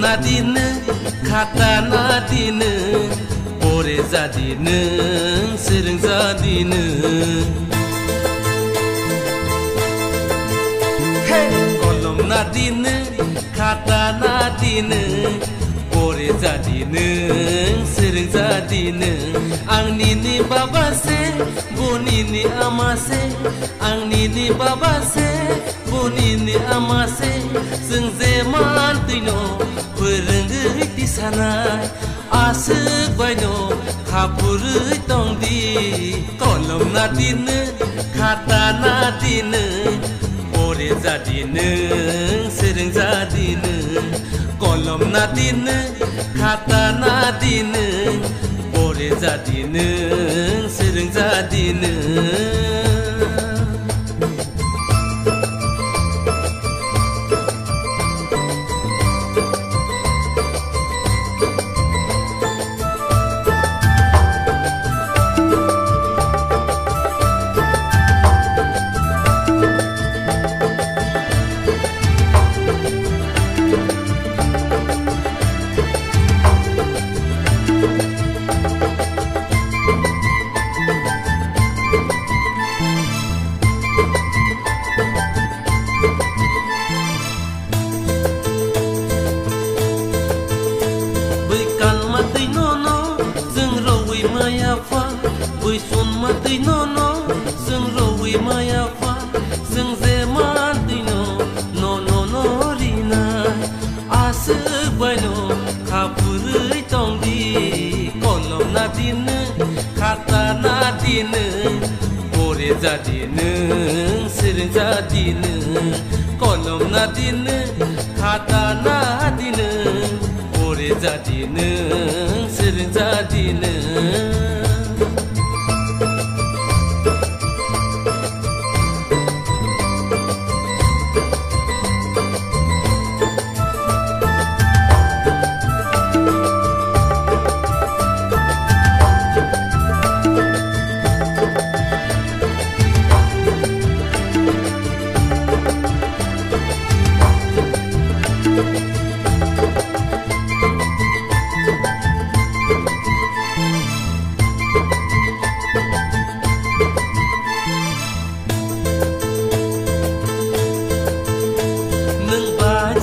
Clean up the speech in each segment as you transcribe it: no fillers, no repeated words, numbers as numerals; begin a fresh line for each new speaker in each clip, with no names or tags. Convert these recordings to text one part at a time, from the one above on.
nadi neng kata nadi neng pore jadi neng sering jadi neng kolom nadi neng kata nadi neng pore jadi neng sering jadi neng ang nini baba se bonini amase ang nini baba se bonini amase seng zaman tino perenggi di sana asik baino kapuri tong di kolom nadine kata nadine pore jadi neng sering jadi neng kolom nadine kata nadine pore jadi neng sering jadi neng Bui sun mati no sung rowi maya fa sung ze mati no rina asik baino kapuri tong di kolom nadine kata nadine pore jadi neng sering jadi neng kolom nadine kata nadine pore jadi neng sering jadi neng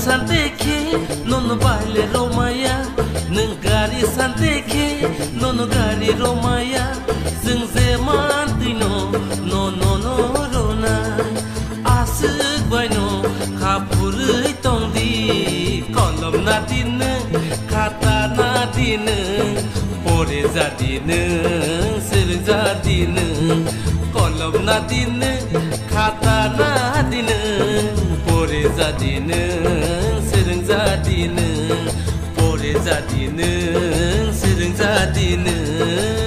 santeke nono baile romaya neng gari santeke nono gari romaya sing zemantino no rona asik baino kapuri tongdi kolom nadine kata nadine pore jadi neng sering jadi neng kolom nadine kata nadine pore jadi neng sering jadi neng pore jadi neng sering jadi neng